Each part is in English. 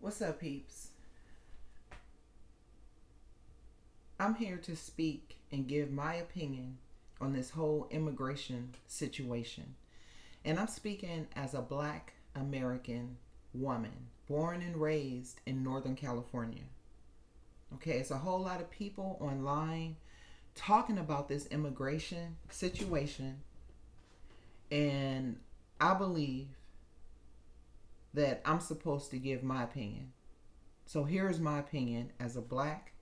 What's up, peeps? I'm here to speak and give my opinion on this whole immigration situation. And I'm speaking as a black American woman, born and raised in Northern California. Okay, it's a whole lot of people online talking about this immigration situation, and I believe that I'm supposed to give my opinion. So here's my opinion as a black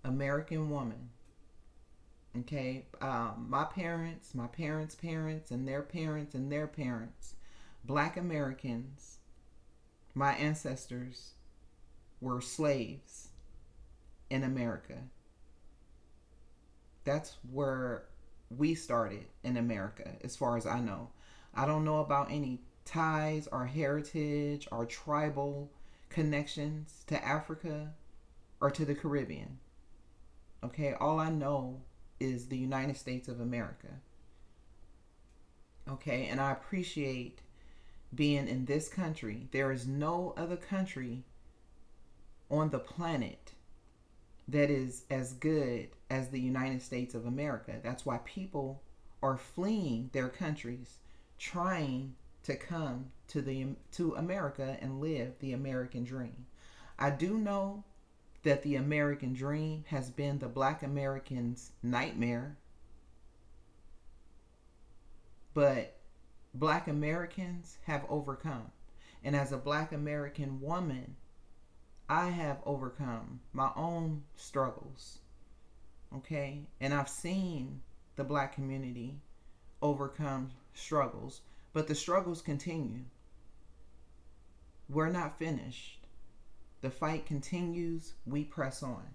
American woman. Okay, my parents' parents, and their parents, black Americans, my ancestors were slaves in America. That's where we started in America, as far as I know. I don't know about any ties or heritage or tribal connections to Africa or to the Caribbean. Okay, all I know is the United States of America. Okay, and I appreciate being in this country. There is no other country on the planet that is as good as the United States of America. That's why people are fleeing their countries, trying to come to America and live the American dream. I do know that the American dream has been the black American's nightmare, but black Americans have overcome. And as a black American woman, I have overcome my own struggles. Okay? And I've seen the black community overcome struggles, but the struggles continue. We're not finished. The fight continues. We press on.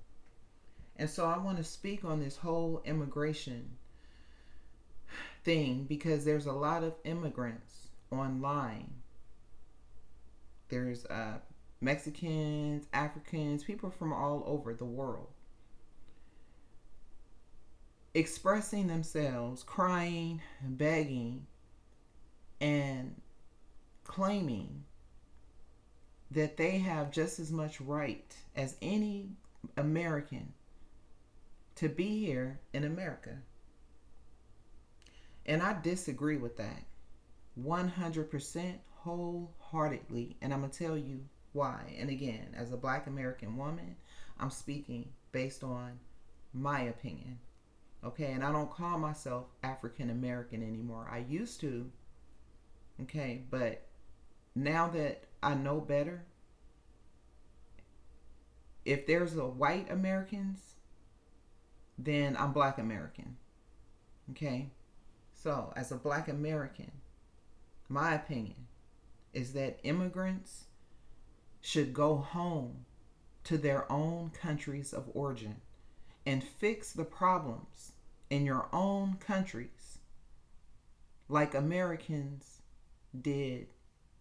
And so I want to speak on this whole immigration thing because there's a lot of immigrants online. There's Mexicans, Africans, people from all over the world expressing themselves, crying, begging, and claiming that they have just as much right as any American to be here in America. And I disagree with that 100% wholeheartedly. And I'm going to tell you why. And again, as a black American woman, I'm speaking based on my opinion. Okay, and I don't call myself African American anymore. I used to. Okay, but now that I know better, if there's a white Americans, then I'm black American. Okay? So, as a black American, my opinion is that immigrants should go home to their own countries of origin and fix the problems in your own countries like Americans did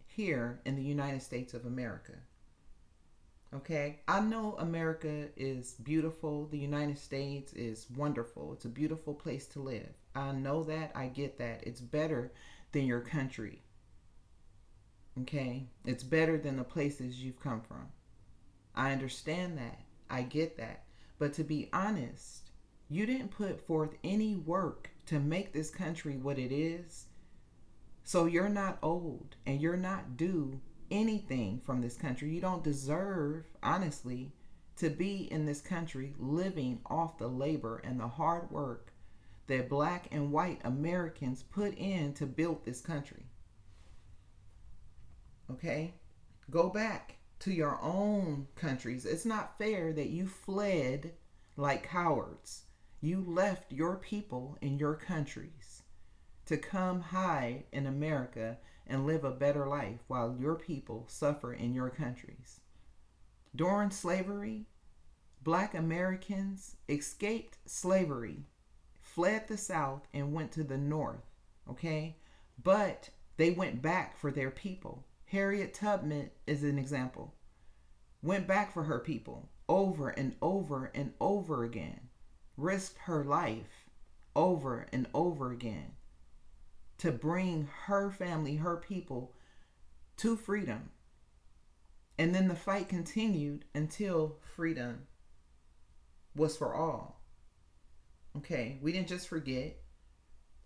here in the United States of America. Okay? I know America is beautiful. The United States is wonderful. It's a beautiful place to live. I know that. I get that. It's better than your country. Okay? It's better than the places you've come from. I understand that. I get that. But to be honest, you didn't put forth any work to make this country what it is. So you're not old and you're not due anything from this country. You don't deserve, honestly, to be in this country living off the labor and the hard work that black and white Americans put in to build this country. Okay? Go back to your own countries. It's not fair that you fled like cowards. You left your people in your countries to come hide in America and live a better life while your people suffer in your countries. During slavery, black Americans escaped slavery, fled the South, and went to the North. Okay? But they went back for their people. Harriet Tubman is an example. Went back for her people over and over and over again. Risked her life over and over again to bring her family, her people to freedom. And then the fight continued until freedom was for all. Okay, we didn't just forget.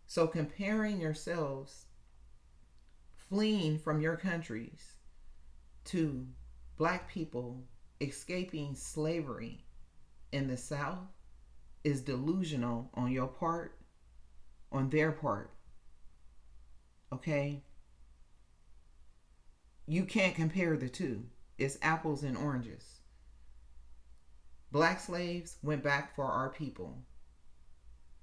So comparing yourselves fleeing from your countries to black people escaping slavery in the South is delusional on your part, on their part. Okay? You can't compare the two. It's apples and oranges. Black slaves went back for our people.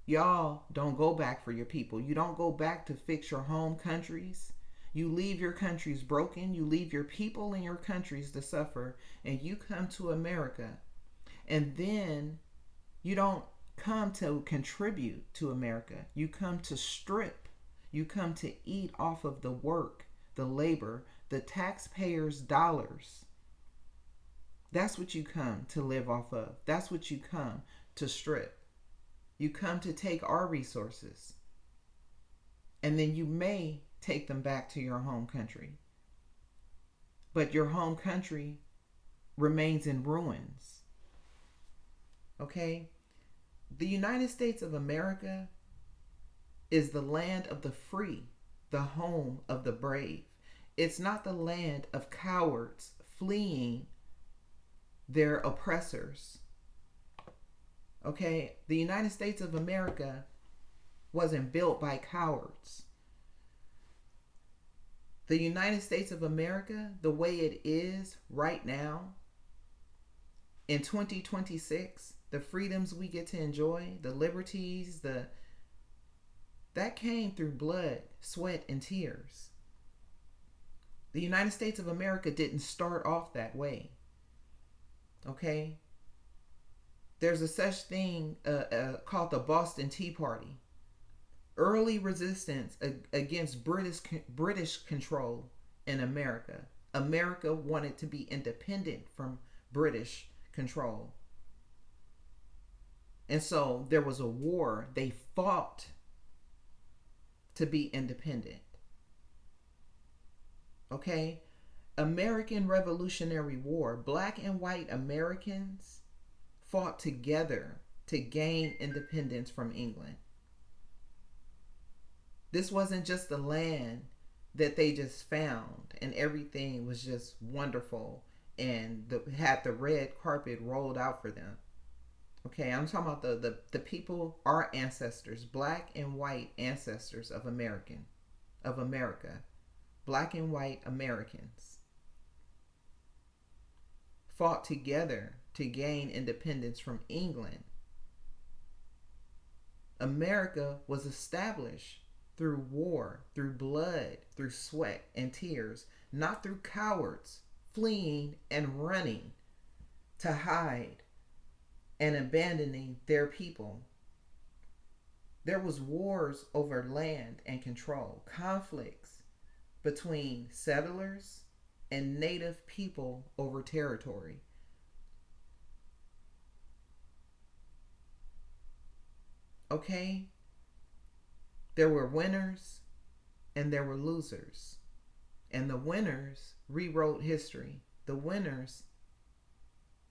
Y'all don't go back for your people. You don't go back to fix your home countries. You leave your countries broken. You leave your people in your countries to suffer. And you come to America. And then you don't come to contribute to America. You come to strip. You come to eat off of the work, the labor, the taxpayers' dollars. That's what you come to live off of. That's what you come to strip. You come to take our resources. And then you may take them back to your home country. But your home country remains in ruins. Okay? The United States of America is the land of the free, the home of the brave. It's not the land of cowards fleeing their oppressors. Okay? The United States of America wasn't built by cowards. The United States of America, the way it is right now, in 2026, the freedoms we get to enjoy, the liberties, that came through blood, sweat, and tears. The United States of America didn't start off that way. Okay? There's a such thing called the Boston Tea Party. Early resistance against British control in America. America wanted to be independent from British control. And so there was a war. They fought to be independent. Okay? American Revolutionary War. Black and white Americans fought together to gain independence from England. This wasn't just the land that they just found and everything was just wonderful and had the red carpet rolled out for them. Okay, I'm talking about the people, our ancestors, black and white ancestors of America. Black and white Americans fought together to gain independence from England. America was established through war, through blood, through sweat and tears, not through cowards fleeing and running to hide and abandoning their people. There was wars over land and control, conflicts between settlers and native people over territory. Okay? There were winners and there were losers. And the winners rewrote history. The winners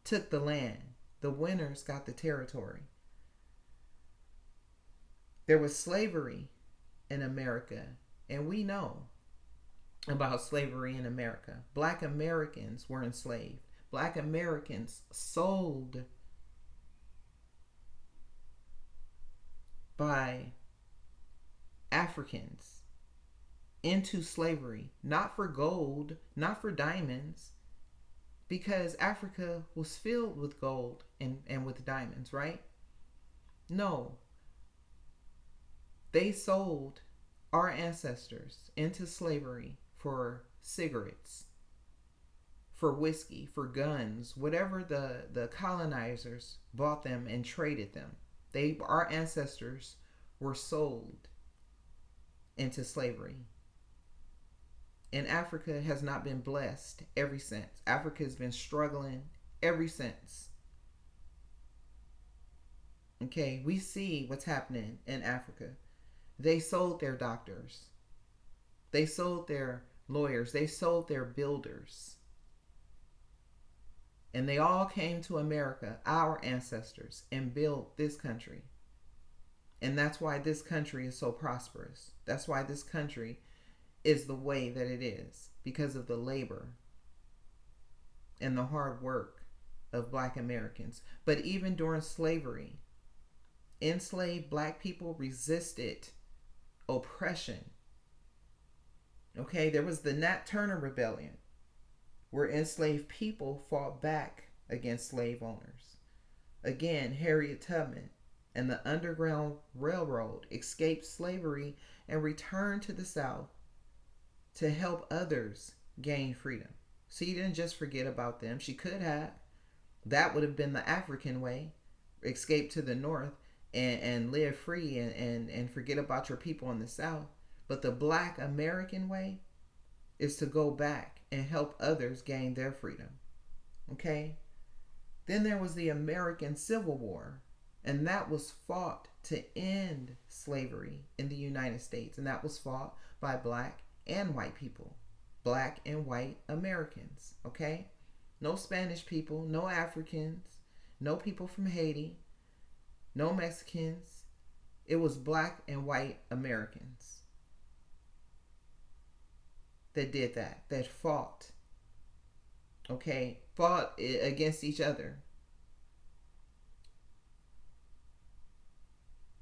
took the land. The winners got the territory. There was slavery in America, and we know about slavery in America. Black Americans were enslaved. Black Americans sold by Africans into slavery, not for gold, not for diamonds, because Africa was filled with gold and with diamonds, right? No. They sold our ancestors into slavery for cigarettes, for whiskey, for guns, whatever the colonizers bought them and traded them. Our ancestors were sold into slavery. And Africa has not been blessed ever since. Africa has been struggling ever since. Okay, we see what's happening in Africa. They sold their doctors. They sold their lawyers. They sold their builders. And they all came to America, our ancestors, and built this country. And that's why this country is so prosperous. That's why this country is the way that it is, because of the labor and the hard work of black Americans. But even during slavery, enslaved black people resisted oppression. Okay, there was the Nat Turner Rebellion, where enslaved people fought back against slave owners. Again, Harriet Tubman and the Underground Railroad escaped slavery and returned to the South to help others gain freedom. She didn't just forget about them. She could have. That would have been the African way. Escape to the North and live free and forget about your people in the South. But the black American way is to go back and help others gain their freedom. Okay? Then there was the American Civil War, and that was fought to end slavery in the United States, and that was fought by black and white people, black and white Americans. Okay? No Spanish people, no Africans, no people from Haiti, no Mexicans. It was black and white Americans that did that fought, okay, fought against each other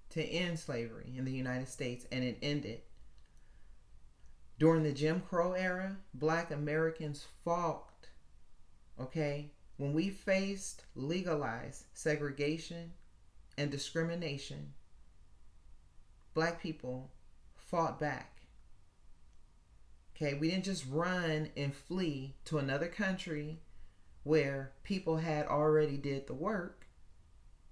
to end slavery in the United States, and it ended. During the Jim Crow era, black Americans fought, okay, when we faced legalized segregation and discrimination, black people fought back. Okay, we didn't just run and flee to another country where people had already did the work.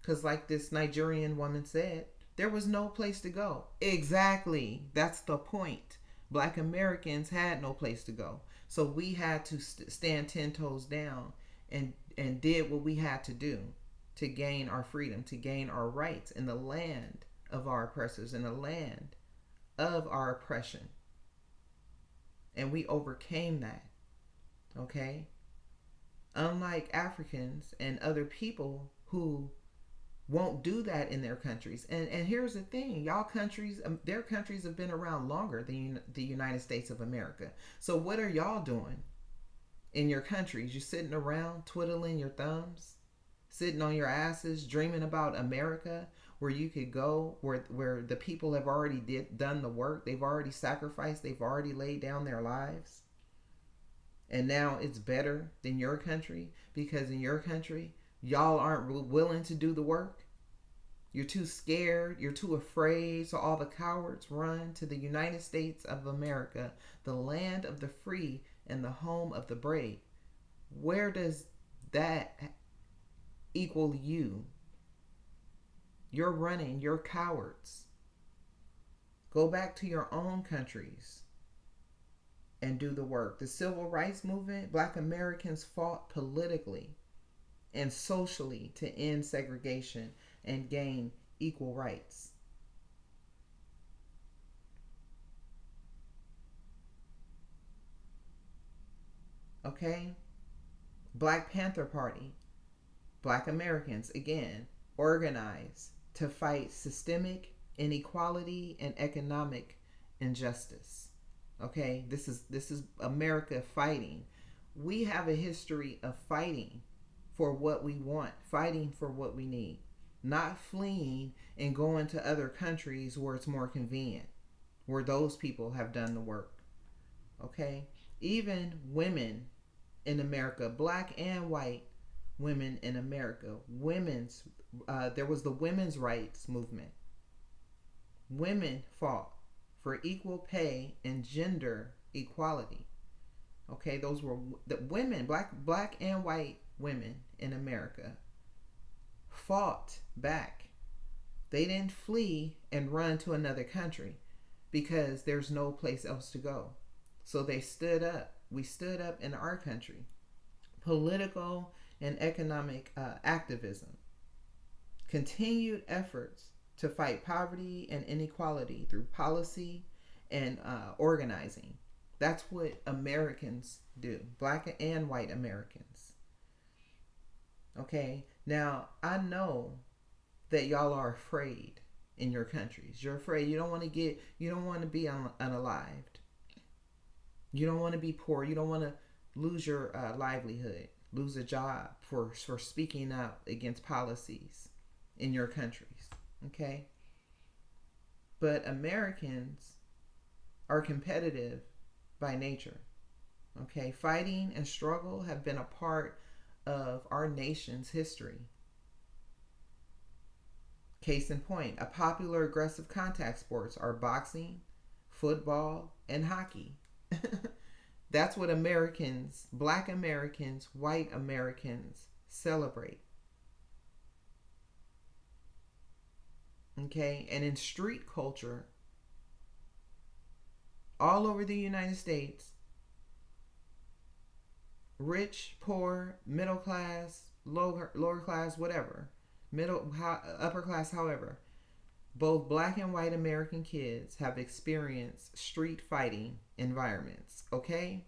Because like this Nigerian woman said, there was no place to go. Exactly. That's the point. Black Americans had no place to go. So we had to stand 10 toes down and did what we had to do to gain our freedom, to gain our rights in the land of our oppressors, in the land of our oppression. And we overcame that. Okay? Unlike Africans and other people who won't do that in their countries. And here's the thing, y'all countries, their countries have been around longer than the United States of America. So what are y'all doing in your countries? You sitting around twiddling your thumbs, sitting on your asses, dreaming about America, where you could go, where the people have already done the work. They've already sacrificed. They've already laid down their lives. And now it's better than your country because in your country, y'all aren't willing to do the work. You're too scared. You're too afraid. So all the cowards run to the United States of America, the land of the free and the home of the brave. Where does that equal you? You're running. You're cowards. Go back to your own countries and do the work. The civil rights movement, black Americans fought politically and socially to end segregation and gain equal rights. Okay? Black Panther Party, black Americans, again, organized to fight systemic inequality and economic injustice. Okay? This is America fighting. We have a history of fighting for what we want, fighting for what we need, not fleeing and going to other countries where it's more convenient, where those people have done the work. Okay? Even women in America, black and white women in America, there was the women's rights movement. Women fought for equal pay and gender equality. Okay, those were the women, black and white women in America fought back. They didn't flee and run to another country because there's no place else to go. So they stood up. We stood up in our country. Political and economic activism. Continued efforts to fight poverty and inequality through policy and organizing. That's what Americans do, black and white Americans. Okay? Now, I know that y'all are afraid in your countries. You're afraid. You don't want to be unalived. You don't want to be poor. You don't want to lose your livelihood, lose a job for speaking out against policies in your countries. Okay? But Americans are competitive by nature. Okay? Fighting and struggle have been a part of our nation's history. Case in point, a popular aggressive contact sports are boxing, football, and hockey. That's what Americans, black Americans, white Americans celebrate. Okay? And in street culture, all over the United States, rich, poor, middle class, lower class, whatever, upper class, however, both black and white American kids have experienced street fighting environments. Okay?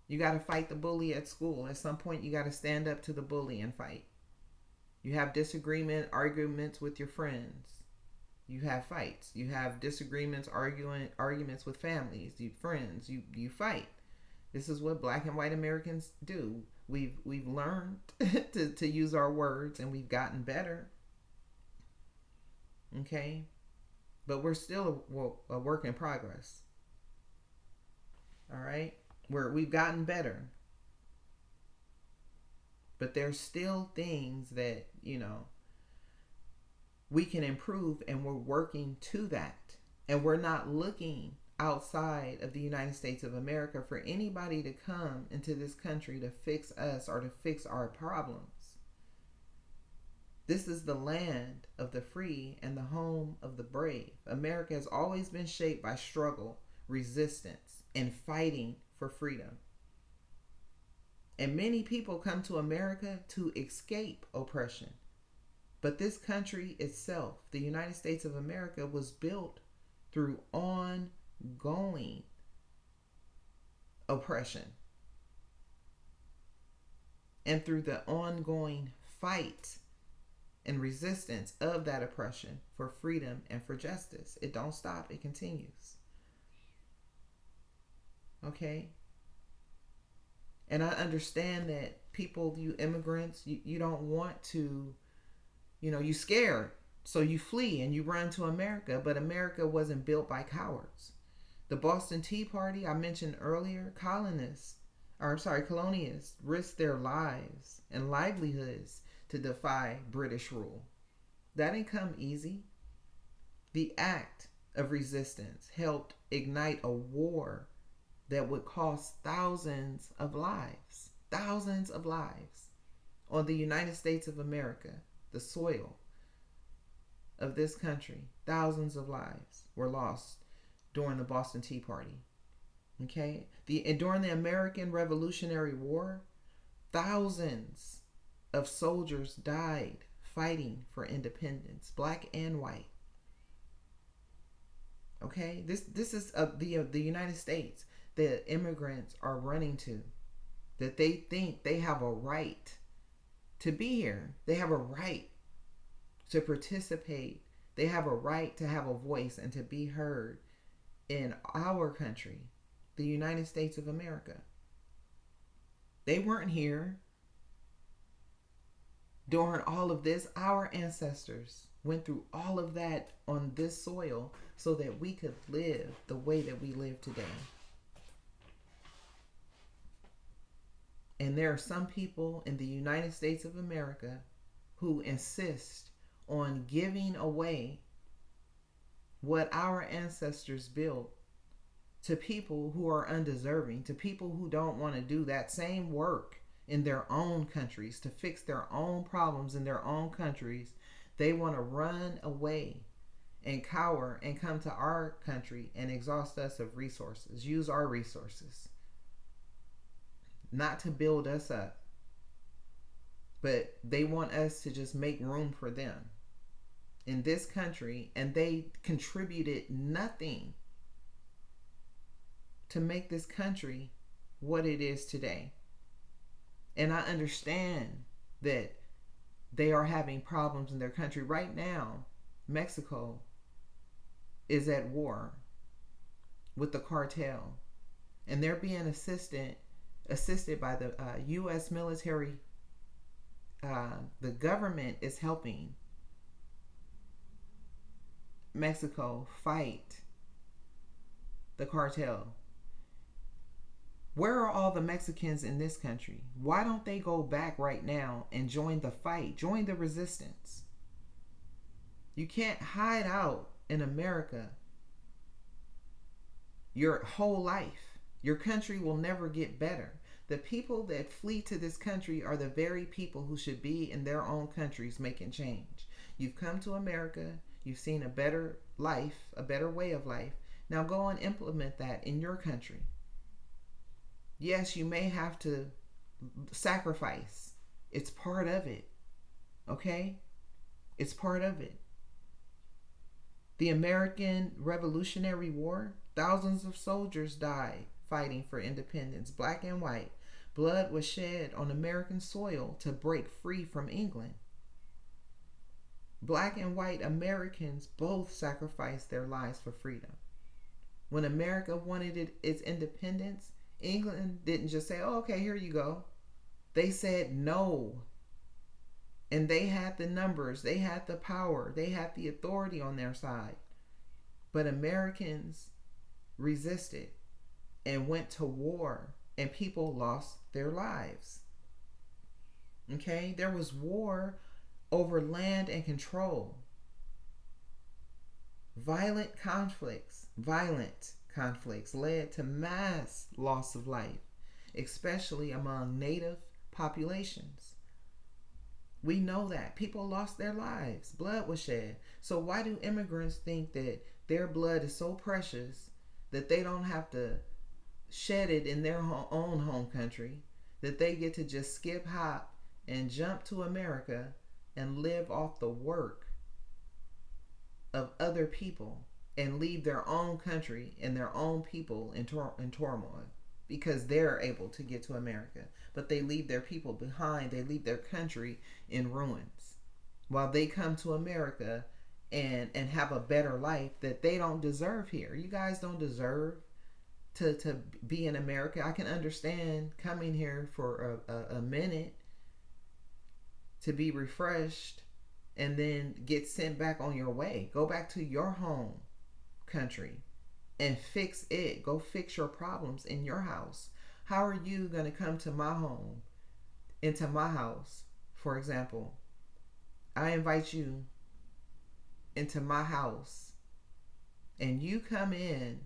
You got to fight the bully at school. At some point, you got to stand up to the bully and fight. You have arguments with your friends. You have fights. You have disagreements, arguments with families, friends. You fight. This is what black and white Americans do. We've learned to use our words, and we've gotten better. Okay? But we're still a work in progress. All right? We've gotten better. But there's still things that, we can improve, and we're working to that. And we're not looking outside of the United States of America for anybody to come into this country to fix us or to fix our problems. This is the land of the free and the home of the brave. America has always been shaped by struggle, resistance, and fighting for freedom. And many people come to America to escape oppression. But this country itself, the United States of America, was built through ongoing oppression and through the ongoing fight and resistance of that oppression for freedom and for justice. It don't stop, it continues. Okay? And I understand that people, you immigrants, you don't want to, you scared. So you flee and you run to America. But America wasn't built by cowards. The Boston Tea Party, I mentioned earlier, colonists risked their lives and livelihoods to defy British rule. That didn't come easy. The act of resistance helped ignite a war that would cost thousands of lives on the United States of America, the soil of this country. Thousands of lives were lost during the Boston Tea Party. Okay? And during the American Revolutionary War, thousands of soldiers died fighting for independence, black and white. Okay? This is the United States that immigrants are running to, that they think they have a right to be here. They have a right to participate. They have a right to have a voice and to be heard in our country, the United States of America. They weren't here during all of this. Our ancestors went through all of that on this soil so that we could live the way that we live today. And there are some people in the United States of America who insist on giving away what our ancestors built to people who are undeserving, to people who don't want to do that same work in their own countries to fix their own problems in their own countries. They want to run away and cower and come to our country and exhaust us of resources, use our resources, not to build us up, but they want us to just make room for them in this country, and they contributed nothing to make this country what it is today. And I understand that they are having problems in their country. Right now, Mexico is at war with the cartel, and they're being assisted by the U.S. military. The government is helping Mexico fight the cartel. Where are all the Mexicans in this country? Why don't they go back right now and join the fight, join the resistance? You can't hide out in America your whole life. Your country will never get better. The people that flee to this country are the very people who should be in their own countries making change. You've come to America, you've seen a better life, a better way of life. Now go and implement that in your country. Yes, you may have to sacrifice. It's part of it. Okay? It's part of it. The American Revolutionary War, thousands of soldiers died fighting for independence, black and white. Blood was shed on American soil to break free from England. Black and white Americans both sacrificed their lives for freedom. When America wanted its independence, England didn't just say, oh, okay, here you go. They said no. And they had the numbers, they had the power, they had the authority on their side. But Americans resisted and went to war, and people lost their lives. Okay? There was war over land and control. Violent conflicts led to mass loss of life, especially among native populations. We know that. People lost their lives. Blood was shed. So why do immigrants think that their blood is so precious that they don't have to shed it in their own home country, that they get to just skip, hop, and jump to America and live off the work of other people and leave their own country and their own people in turmoil because they're able to get to America, but they leave their people behind. They leave their country in ruins while they come to America and have a better life that they don't deserve here. You guys don't deserve to be in America. I can understand coming here for a minute to be refreshed and then get sent back on your way. Go back to your home country and fix it. Go fix your problems in your house. How are you going to come to my home, into my house, for example? I invite you into my house and you come in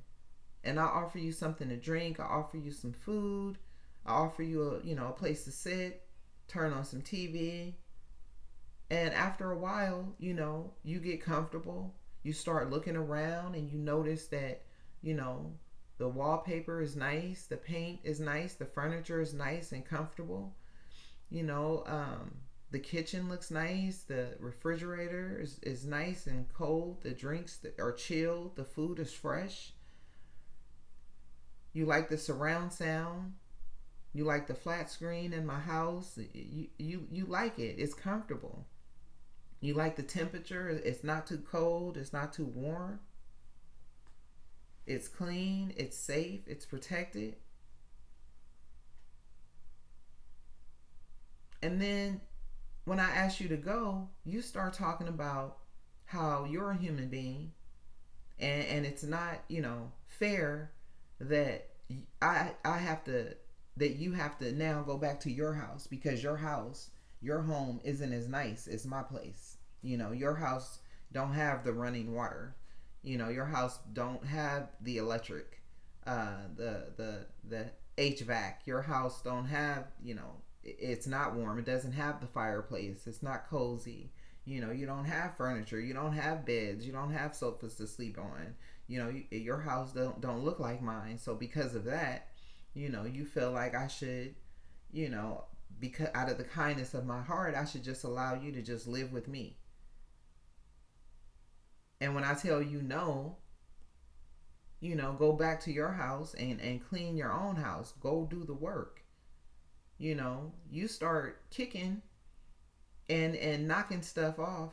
and I offer you something to drink. I offer you some food. I offer you a place to sit, turn on some TV. And after a while, you get comfortable. You start looking around and you notice that, the wallpaper is nice, the paint is nice, the furniture is nice and comfortable. The kitchen looks nice, the refrigerator is nice and cold, the drinks are chilled, the food is fresh. You like the surround sound. You like the flat screen in my house. You like it. It's comfortable. You like the temperature. It's not too cold. It's not too warm. It's clean. It's safe. It's protected. And then when I ask you to go, you start talking about how you're a human being and it's not, fair that I have to, that you have to now go back to your house because your home isn't as nice as my place. Your house don't have the running water. Your house don't have the electric, the HVAC. Your house don't have, it's not warm. It doesn't have the fireplace. It's not cozy. You don't have furniture. You don't have beds. You don't have sofas to sleep on. Your house don't look like mine. So because of that, you feel like I should, because out of the kindness of my heart, I should just allow you to just live with me. And when I tell you no, go back to your house and clean your own house. Go do the work. You start kicking and knocking stuff off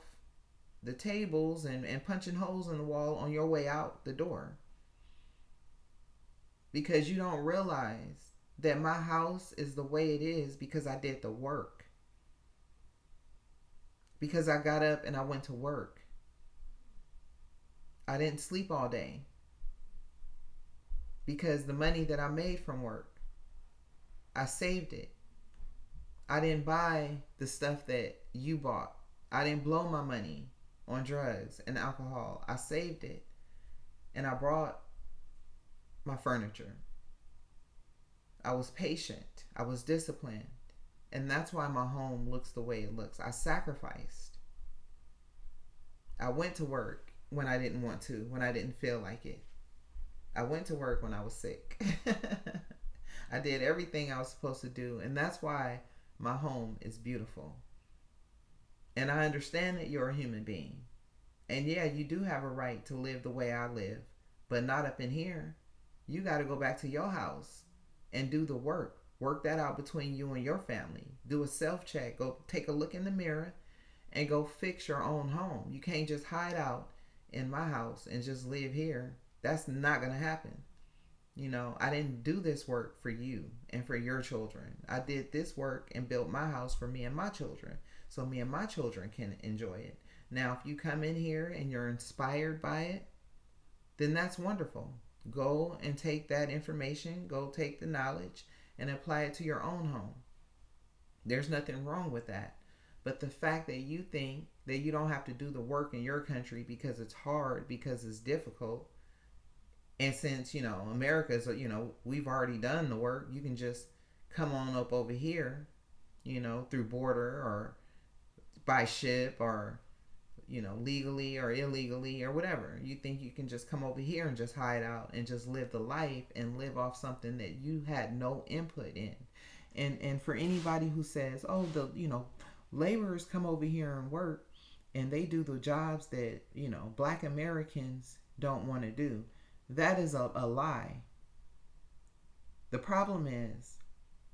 the tables and punching holes in the wall on your way out the door, because you don't realize that my house is the way it is because I did the work, because I got up and I went to work. I didn't sleep all day because the money that I made from work, I saved it. I didn't buy the stuff that you bought. I didn't blow my money on drugs and alcohol. I saved it and I brought my furniture. I was patient. I was disciplined. And that's why my home looks the way it looks. I sacrificed. I went to work when I didn't want to, when I didn't feel like it. I went to work when I was sick. I did everything I was supposed to do. And that's why my home is beautiful. And I understand that you're a human being. And yeah, you do have a right to live the way I live, but not up in here. You got to go back to your house and do the work. Work that out between you and your family. Do a self-check. Go take a look in the mirror and go fix your own home. You can't just hide out in my house and just live here. That's not going to happen. I didn't do this work for you and for your children. I did this work and built my house for me and my children, so me and my children can enjoy it. Now, if you come in here and you're inspired by it, then that's wonderful. Go and take that information, go take the knowledge and apply it to your own home. There's nothing wrong with that. But the fact that you think that you don't have to do the work in your country because it's hard, because it's difficult, and since, America's, we've already done the work, you can just come on up over here, through border or by ship or, legally or illegally or whatever. You think you can just come over here and just hide out and just live the life and live off something that you had no input in. And for anybody who says, oh, laborers come over here and work and they do the jobs that, black Americans don't want to do. That is a lie. The problem is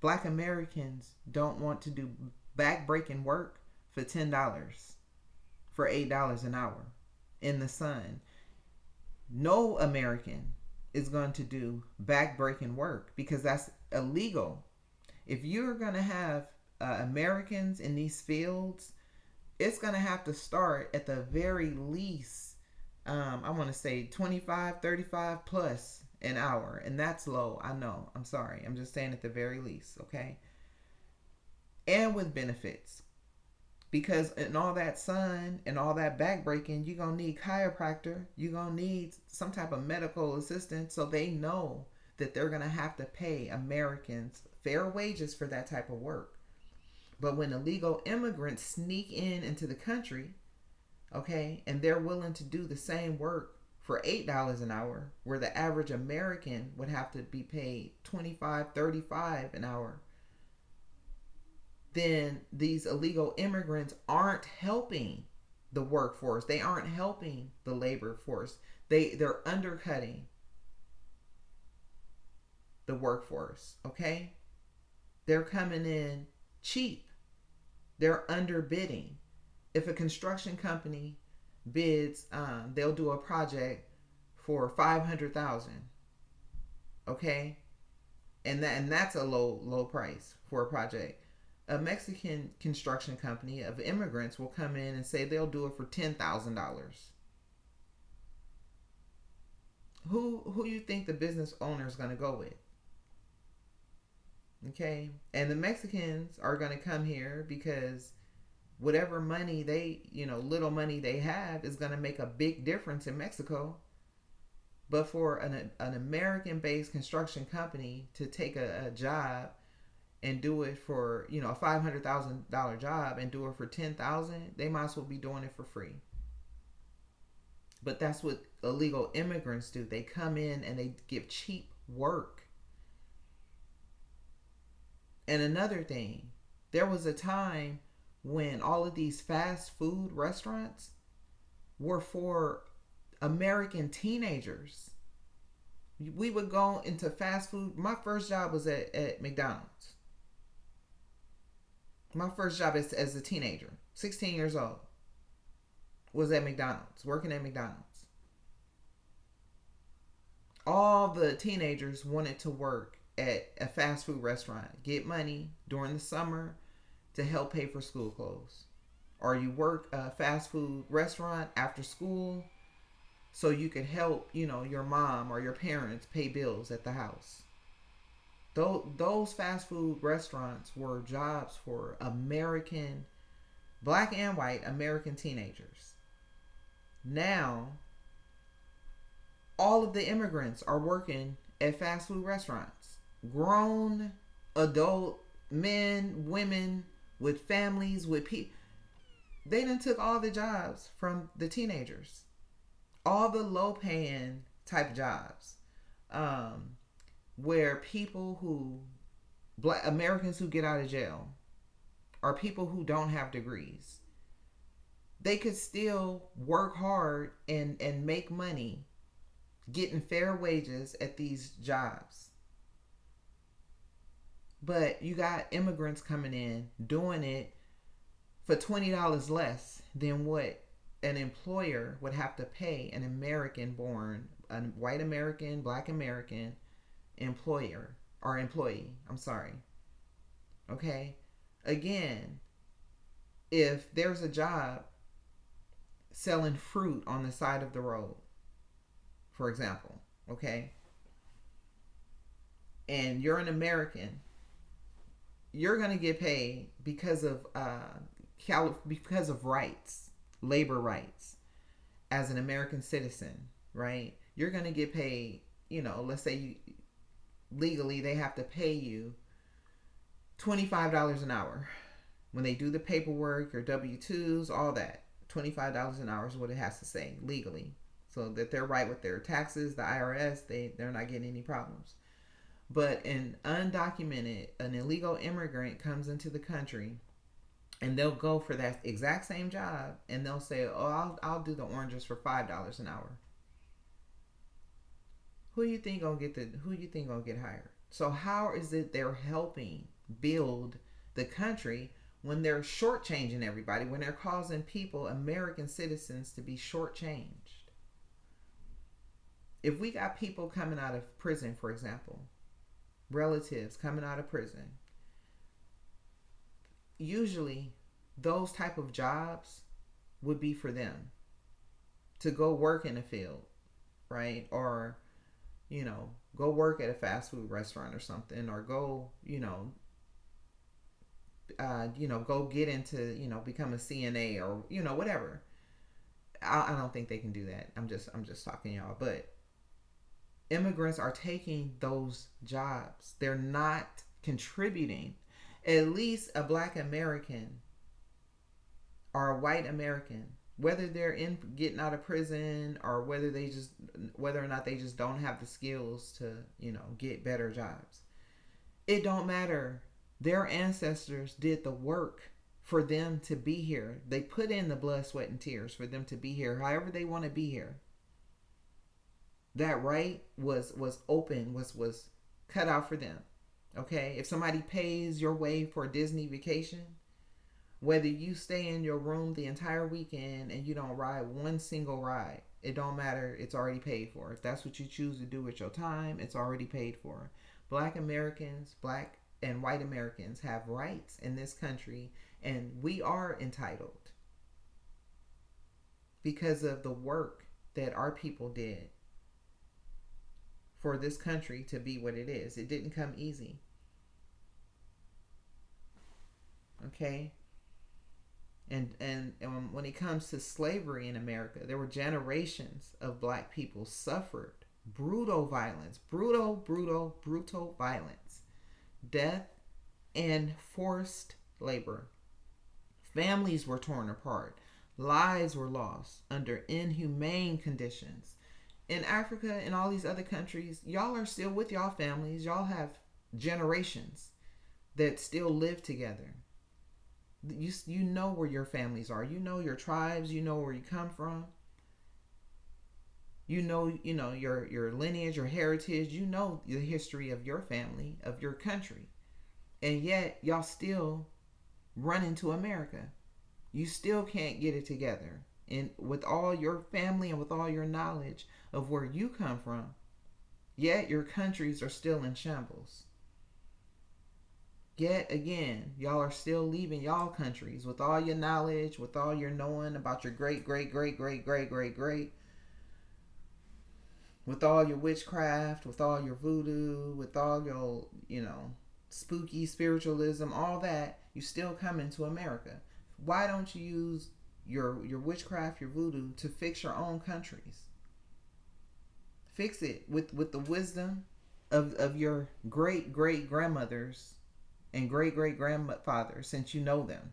black Americans don't want to do back-breaking work for $10, for $8 an hour in the sun. No American is going to do back-breaking work because that's illegal. If you're going to have Americans in these fields, it's going to have to start at the very least, I want to say 25, 35 plus an hour. And that's low. I know. I'm sorry. I'm just saying at the very least. Okay. And with benefits. Because in all that sun and all that backbreaking, you're going to need chiropractor. You're going to need some type of medical assistance. So they know that they're going to have to pay Americans fair wages for that type of work. But when illegal immigrants sneak into the country, okay, and they're willing to do the same work for $8 an hour, where the average American would have to be paid $25, $35 an hour, then these illegal immigrants aren't helping the workforce. They aren't helping the labor force. They're undercutting the workforce, okay? They're coming in cheap. They're underbidding. If a construction company bids, they'll do a project for $500,000, okay, and that's a low price for a project. A Mexican construction company of immigrants will come in and say they'll do it for $10,000. Who you think the business owner is going to go with? Okay, and the Mexicans are going to come here because whatever money little money they have is going to make a big difference in Mexico. But for an American-based construction company to take a job and do it for, a $500,000 job and do it for $10,000, they might as well be doing it for free. But that's what illegal immigrants do. They come in and they give cheap work. And another thing, there was a time when all of these fast food restaurants were for American teenagers. We would go into fast food. My first job was at McDonald's. My first job as a teenager, 16 years old, was at McDonald's, working at McDonald's. All the teenagers wanted to work at a fast food restaurant, get money during the summer to help pay for school clothes. Or you work a fast food restaurant after school so you could help, your mom or your parents pay bills at the house. Those fast food restaurants were jobs for American, black and white American teenagers. Now, all of the immigrants are working at fast food restaurants. Grown, adult men, women with families, with people. They done took all the jobs from the teenagers. All the low paying type jobs. Where people who, black Americans who get out of jail, are people who don't have degrees. They could still work hard and make money getting fair wages at these jobs. But you got immigrants coming in doing it for $20 less than what an employer would have to pay an American born, a white American, black American employer or employee. I'm sorry. Okay? Again, if there's a job selling fruit on the side of the road, for example, okay, and you're an American, you're going to get paid because of rights, labor rights, as an American citizen, right? You're going to get paid, let's say legally they have to pay you $25 an hour when they do the paperwork, your W-2s, all that. $25 an hour is what it has to say legally, so that they're right with their taxes. The IRS, they're not getting any problems. But an undocumented, an illegal immigrant comes into the country, and they'll go for that exact same job, and they'll say, "Oh, I'll do the oranges for $5 an hour." Who you think gonna get hired? So how is it they're helping build the country when they're shortchanging everybody? When they're causing people, American citizens, to be shortchanged? If we got people coming out of prison, for example, relatives coming out of prison, usually those type of jobs would be for them to go work in a field, right? Or go work at a fast food restaurant or something, or go go get into become a CNA, or whatever. I don't think they can do that. I'm just talking, y'all. But immigrants are taking those jobs. They're not contributing. At least a black American or a white American, whether they're getting out of prison, or whether or not they just don't have the skills to get better jobs, it don't matter. Their ancestors did the work for them to be here. They put in the blood, sweat, and tears for them to be here however they want to be here. That right was open, was cut out for them. Okay? If somebody pays your way for a Disney vacation, whether you stay in your room the entire weekend and you don't ride one single ride, it don't matter. It's already paid for. If that's what you choose to do with your time, it's already paid for. Black Americans, black and white Americans have rights in this country, and we are entitled because of the work that our people did for this country to be what it is. It didn't come easy. Okay? And when it comes to slavery in America, there were generations of black people suffered brutal violence, brutal violence, death, and forced labor. Families were torn apart. Lives were lost under inhumane conditions. In Africa and all these other countries, y'all are still with y'all families. Y'all have generations that still live together. You know where your families are. You know your tribes. You know where you come from. You know your lineage, your heritage. You know the history of your family, of your country. And yet y'all still running to America. You still can't get it together. And with all your family and with all your knowledge of where you come from, yet your countries are still in shambles. Yet again, y'all are still leaving y'all countries with all your knowledge, with all your knowing about your great, great, great, great, great, great, great, with all your witchcraft, with all your voodoo, with all your, spooky spiritualism, all that, you still come into America. Why don't you use your witchcraft, your voodoo to fix your own countries? Fix it with the wisdom of your great great grandmothers and great great grandfathers, since you know them.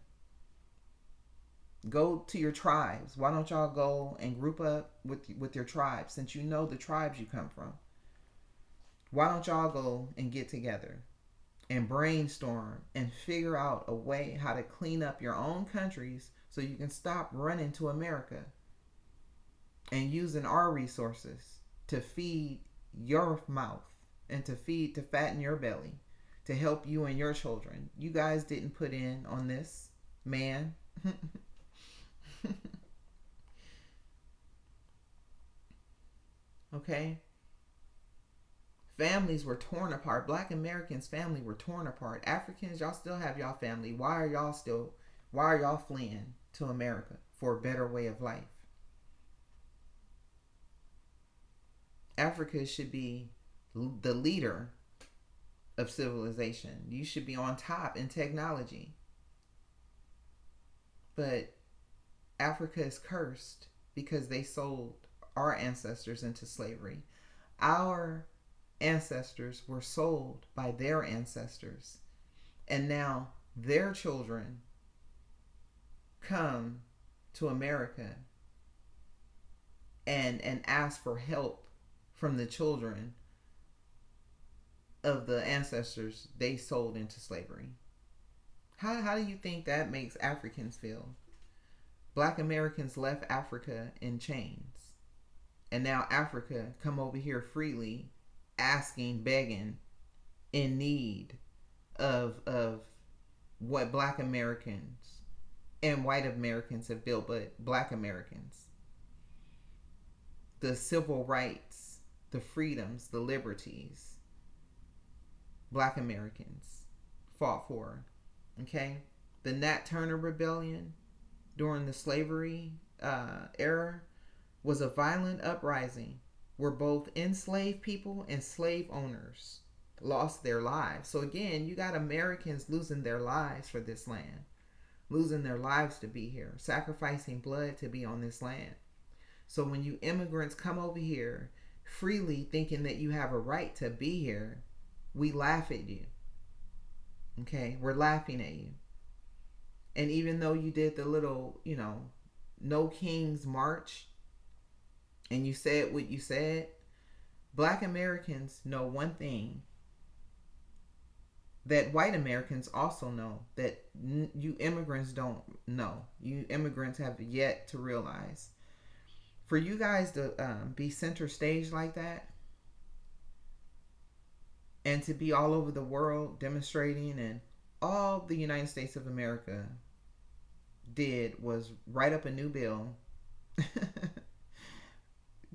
Go to your tribes. Why don't y'all go and group up with your tribes, since you know the tribes you come from? Why don't y'all go and get together and brainstorm and figure out a way how to clean up your own countries so you can stop running to America and using our resources to feed your mouth and to fatten your belly, to help you and your children. You guys didn't put in on this, man. Okay? Families were torn apart. Black Americans' family were torn apart. Africans, y'all still have y'all family. Why are y'all fleeing to America for a better way of life? Africa should be the leader of civilization. You should be on top in technology. But Africa is cursed because they sold our ancestors into slavery. Our ancestors were sold by their ancestors. And now their children come to America and ask for help from the children of the ancestors they sold into slavery. How do you think that makes Africans feel? Black Americans left Africa in chains. And now Africa come over here freely, asking, begging, in need of what Black Americans and white Americans have built, but Black Americans. The civil rights, the freedoms, the liberties Black Americans fought for. Okay? The Nat Turner Rebellion during the slavery era was a violent uprising where both enslaved people and slave owners lost their lives. So again, you got Americans losing their lives for this land, losing their lives to be here, sacrificing blood to be on this land. So when you immigrants come over here freely thinking that you have a right to be here, we laugh at you. Okay? We're laughing at you. And even though you did the little, No Kings March, and you said what you said, Black Americans know one thing that white Americans also know, that you immigrants don't know. You immigrants have yet to realize. For you guys to be center stage like that, and to be all over the world demonstrating, and all the United States of America did was write up a new bill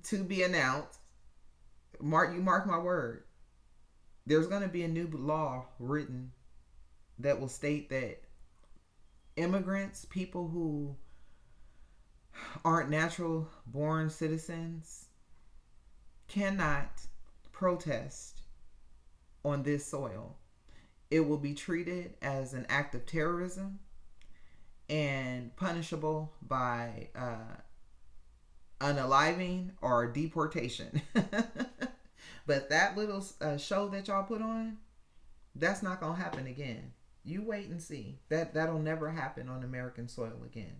to be announced. Mark my word. There's going to be a new law written that will state that immigrants, people who aren't natural born citizens, cannot protest on this soil. It will be treated as an act of terrorism and punishable by unaliving or deportation. But that little show that y'all put on, that's not gonna happen again. You wait and see. That'll never happen on American soil again.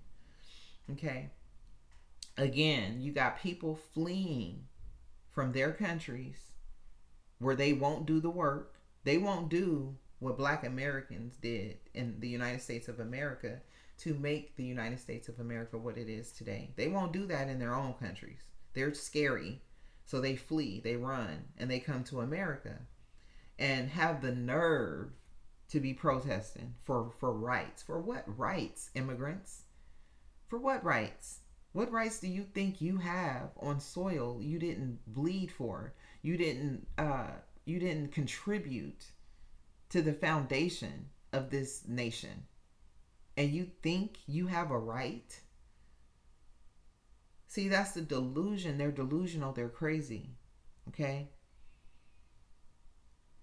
Okay? Again, you got people fleeing from their countries where they won't do the work. They won't do what Black Americans did in the United States of America to make the United States of America what it is today. They won't do that in their own countries. They're scary. So they flee, they run, and they come to America and have the nerve to be protesting for rights. For what rights, immigrants? For what rights? What rights do you think you have on soil you didn't bleed for? You didn't contribute to the foundation of this nation. And you think you have a right? See, that's the delusion. They're delusional, they're crazy. Okay?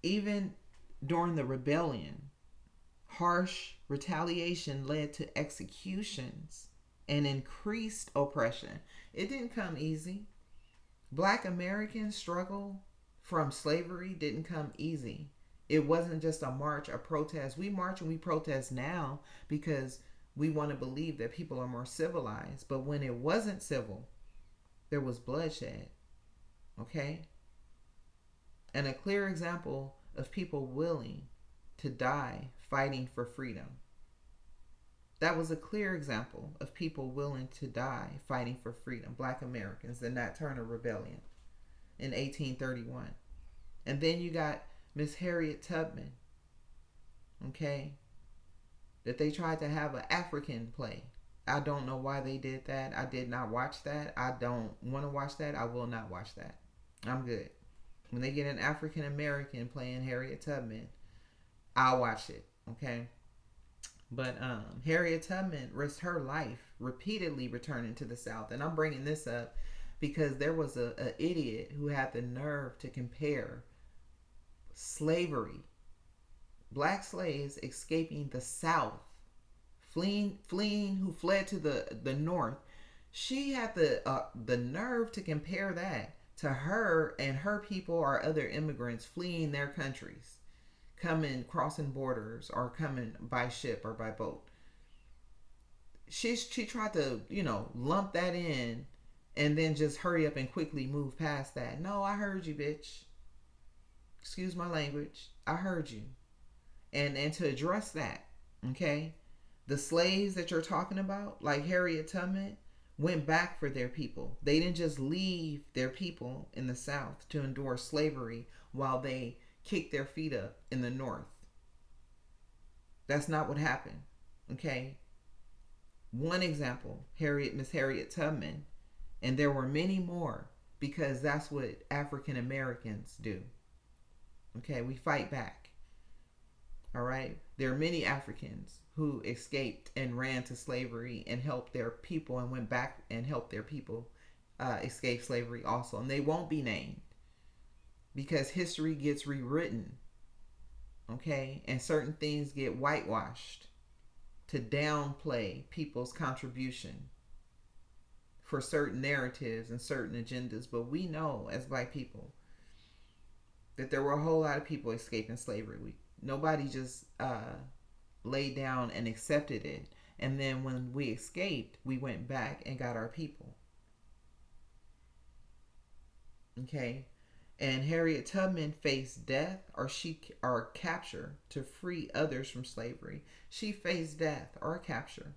Even during the rebellion, harsh retaliation led to executions and increased oppression. It didn't come easy. Black Americans' struggle from slavery didn't come easy. It wasn't just a march, a protest. We march and we protest now because we want to believe that people are more civilized. But when it wasn't civil, there was bloodshed. Okay? And a clear example of people willing to die fighting for freedom. That was a clear example of people willing to die fighting for freedom. Black Americans, the Nat Turner Rebellion in 1831. And then you got Miss Harriet Tubman, okay, that they tried to have an African play. I don't know why they did that. I did not watch that. I don't want to watch that. I will not watch that. I'm good. When they get an African American playing Harriet Tubman, I'll watch it, okay? But Harriet Tubman risked her life repeatedly returning to the South. And I'm bringing this up because there was a idiot who had the nerve to compare slavery, black slaves escaping the South, fleeing who fled to the North. She had the nerve to compare that to her and her people or other immigrants fleeing their countries, coming, crossing borders, or coming by ship or by boat. She tried to, lump that in and then just hurry up and quickly move past that. No, I heard you, bitch. Excuse my language. I heard you. And to address that, okay, the slaves that you're talking about, like Harriet Tubman, went back for their people. They didn't just leave their people in the South to endure slavery while they kicked their feet up in the North. That's not what happened. Okay. One example, Miss Harriet Tubman, and there were many more because that's what African Americans do. Okay, we fight back. All right. There are many Africans who escaped and ran to slavery and helped their people and went back and helped their people escape slavery also. And they won't be named because history gets rewritten. Okay. And certain things get whitewashed to downplay people's contribution for certain narratives and certain agendas. But we know as black people that there were a whole lot of people escaping slavery. Nobody just laid down and accepted it. And then when we escaped, we went back and got our people. Okay. And Harriet Tubman faced death or capture to free others from slavery. She faced death or capture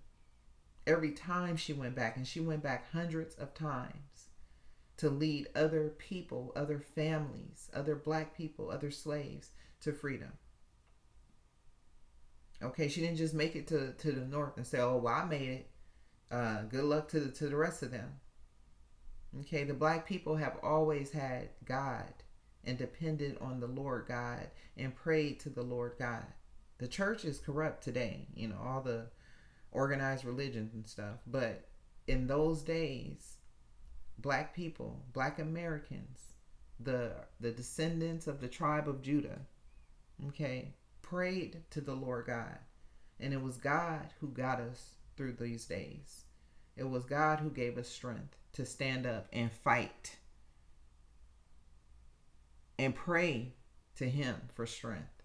every time she went back. And she went back hundreds of times to lead other people, other families, other black people, other slaves to freedom. Okay, she didn't just make it to the North and say, oh, well, I made it. Good luck to the rest of them. Okay, the black people have always had God and depended on the Lord God and prayed to the Lord God. The church is corrupt today, all the organized religions and stuff. But in those days, black people, black Americans, the descendants of the tribe of Judah, okay, prayed to the Lord God. And it was God who got us through these days. It was God who gave us strength to stand up and fight and pray to him for strength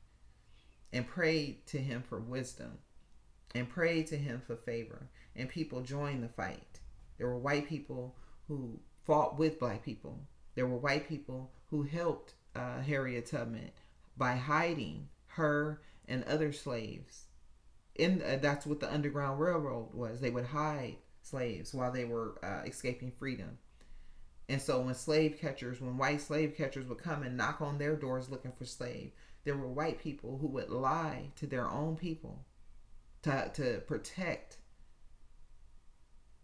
and pray to him for wisdom and pray to him for favor. And people joined the fight. There were white people who fought with black people. There were white people who helped Harriet Tubman by hiding her and other slaves. That's what the Underground Railroad was. They would hide slaves while they were escaping freedom. And so when white slave catchers would come and knock on their doors looking for There were white people who would lie to their own people to protect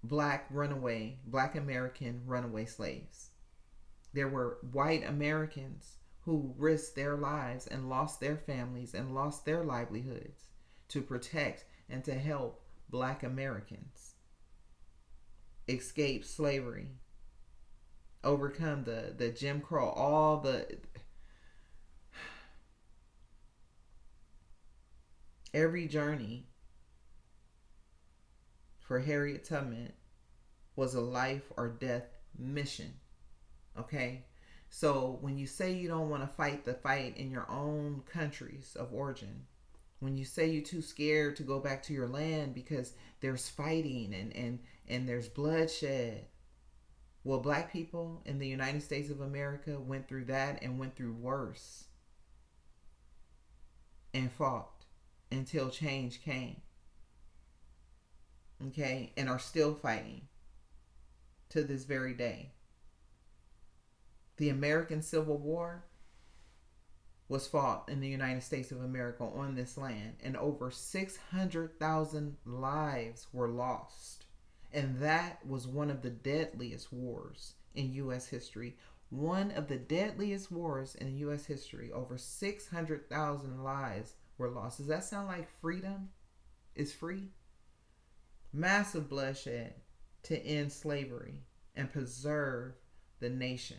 black American runaway slaves. There were white Americans who risked their lives and lost their families and lost their livelihoods to protect and to help black Americans escape slavery, overcome the Jim Crow, all the every journey for Harriet Tubman was a life or death mission. Okay? So when you say you don't want to fight the fight in your own countries of origin, when you say you're too scared to go back to your land because there's fighting and there's bloodshed, well, black people in the United States of America went through that and went through worse and fought until change came. Okay? And are still fighting to this very day. The American Civil War was fought in the United States of America on this land, and over 600,000 lives were lost. And that was one of the deadliest wars in U.S. history. One of the deadliest wars in U.S. history. Over 600,000 lives were lost. Does that sound like freedom is free? Massive bloodshed to end slavery and preserve the nation.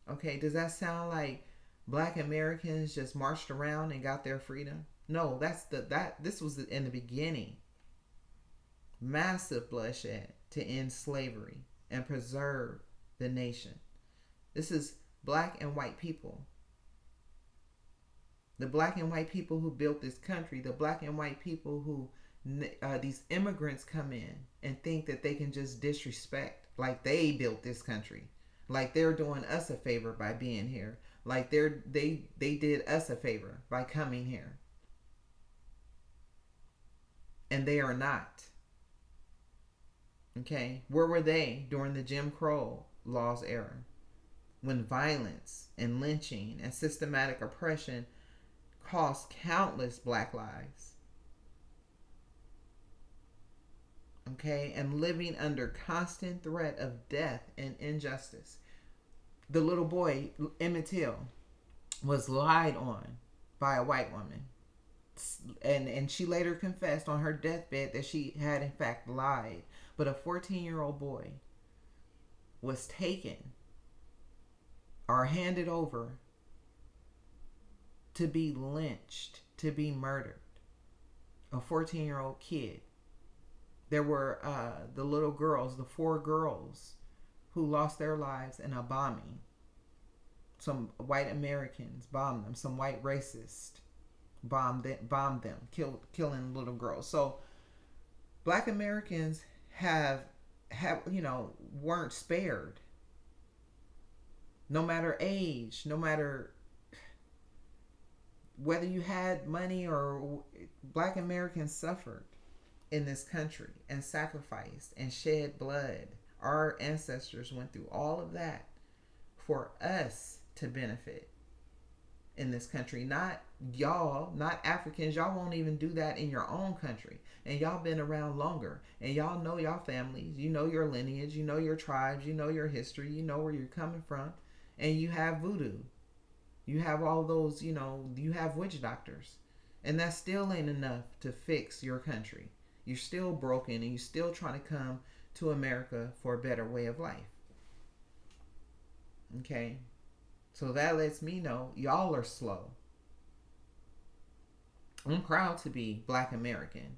Okay, does that sound like black Americans just marched around and got their freedom? No, this was in the beginning. Massive bloodshed to end slavery and preserve the nation. This is black and white people. The black and white people who built this country, the black and white people who these immigrants come in and think that they can just disrespect, like they built this country, like they're doing us a favor by being here, like they did us a favor by coming here, and they are not. Okay, where were they during the Jim Crow laws era, when violence and lynching and systematic oppression cost countless black lives? Okay, and living under constant threat of death and injustice. The little boy, Emmett Till, was lied on by a white woman. And she later confessed on her deathbed that she had in fact lied. But a 14-year-old boy was taken or handed over to be lynched, to be murdered. A 14-year-old kid. There were the little girls, the 4 girls who lost their lives in a bombing. Some white Americans bombed them. Some white racists bombed them, killing little girls. So black Americans have weren't spared. No matter age, no matter whether you had money or black Americans suffered in this country and sacrificed and shed blood. Our ancestors went through all of that for us to benefit in this country. Not y'all, not Africans. Y'all won't even do that in your own country. And y'all been around longer. And y'all know y'all families. You know your lineage. You know your tribes. You know your history. You know where you're coming from. And you have voodoo. You have all those, you have witch doctors. And that still ain't enough to fix your country. You're still broken and you're still trying to come to America for a better way of life. Okay? So that lets me know y'all are slow. I'm proud to be black American.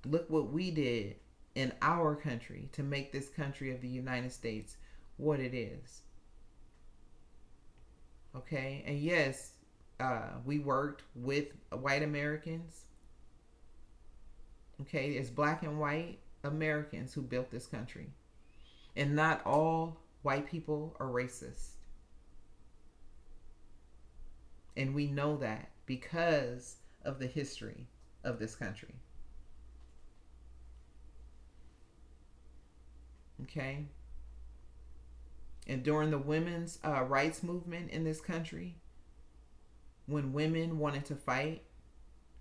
Look what we did in our country to make this country of the United States what it is. Okay? And yes, we worked with white Americans. Okay, it's black and white Americans who built this country. And not all white people are racist. And we know that because of the history of this country. Okay? And during the women's rights movement in this country, when women wanted to fight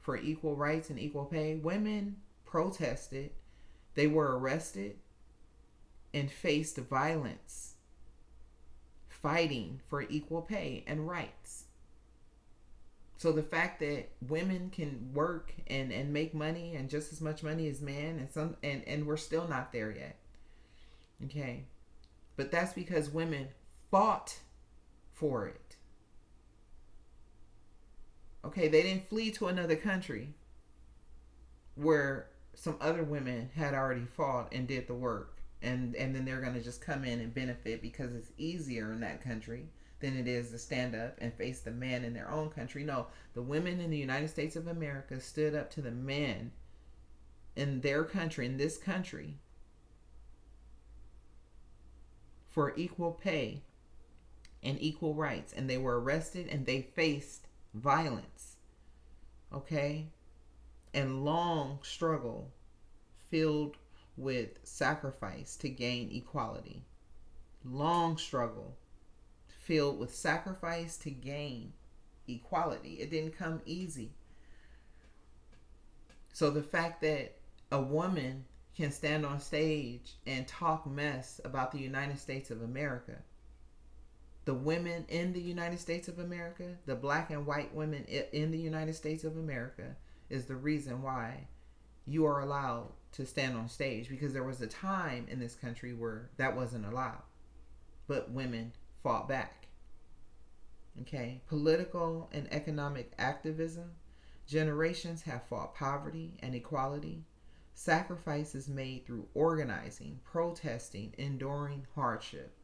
for equal rights and equal pay, women protested. They were arrested and faced violence fighting for equal pay and rights. So the fact that women can work and make money and just as much money as men and we're still not there yet. Okay. But that's because women fought for it. Okay, they didn't flee to another country where some other women had already fought and did the work. And then they're going to just come in and benefit because it's easier in that country than it is to stand up and face the man in their own country. No, the women in the United States of America stood up to the men in their country, in this country, for equal pay and equal rights. And they were arrested and they faced violence. Okay? And long struggle filled with sacrifice to gain equality. Long struggle filled with sacrifice to gain equality. It didn't come easy. So the fact that a woman can stand on stage and talk mess about the United States of America, the women in the United States of America, the black and white women in the United States of America, is the reason why you are allowed to stand on stage, because there was a time in this country where that wasn't allowed, but women fought back. Okay, political and economic activism, generations have fought poverty and equality, sacrifices made through organizing, protesting, enduring hardship.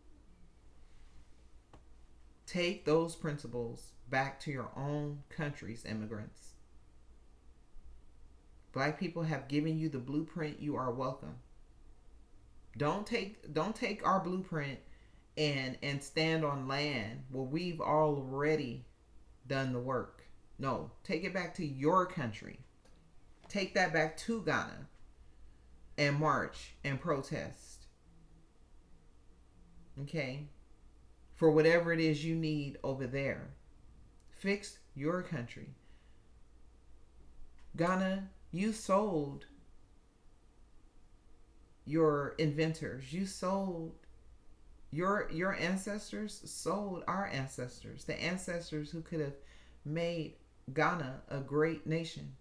Take those principles back to your own countries, immigrants. Black people have given you the blueprint. You are welcome. Don't take our blueprint and stand on land where we've already done the work. No, take it back to your country. Take that back to Ghana and march and protest. Okay? For whatever it is you need over there. Fix your country. Ghana, you sold your inventors. You sold your ancestors sold our ancestors. The ancestors who could have made Ghana a great nation.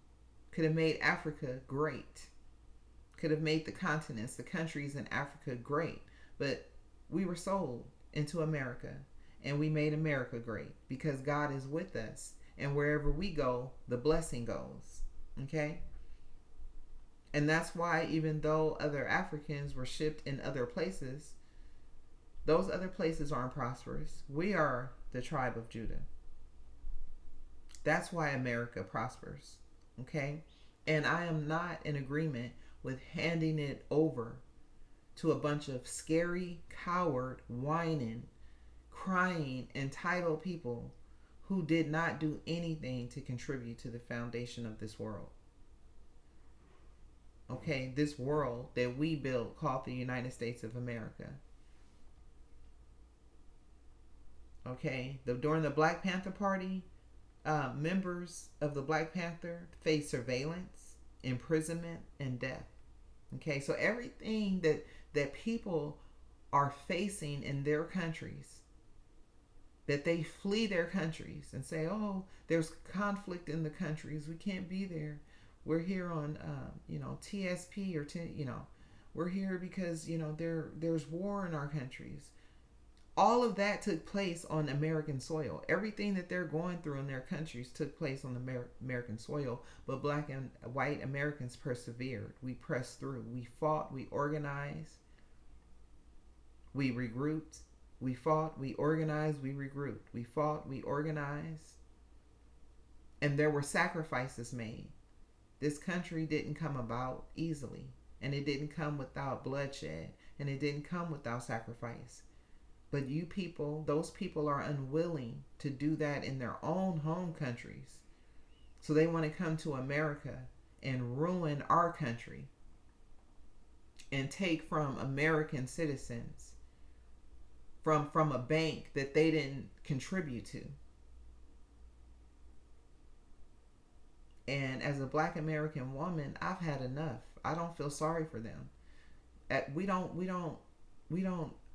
Could have made Africa great. Could have made the continents, the countries in Africa great. But we were sold into America, and we made America great because God is with us, and wherever we go, the blessing goes. Okay? And that's why even though other Africans were shipped in other places, those other places aren't prosperous. We are the tribe of Judah. That's why America prospers. Okay? And I am not in agreement with handing it over to a bunch of scary, coward, whining, crying, entitled people who did not do anything to contribute to the foundation of this world. Okay, this world that we built called the United States of America. Okay, during the Black Panther Party, members of the Black Panther faced surveillance, imprisonment, and death. Okay, so everything that people are facing in their countries, that they flee their countries and say, oh, there's conflict in the countries, we can't be there. We're here on, TSP or, we're here because, there's war in our countries. All of that took place on American soil. Everything that they're going through in their countries took place on American soil. But black and white Americans persevered. We pressed through. We fought. We organized. We regrouped. We fought. We organized. We regrouped. We fought. We organized. And there were sacrifices made. This country didn't come about easily. And it didn't come without bloodshed. And it didn't come without sacrifice. But you people, those people are unwilling to do that in their own home countries. So they want to come to America and ruin our country and take from American citizens from a bank that they didn't contribute to. And as a black American woman, I've had enough. I don't feel sorry for them. We don't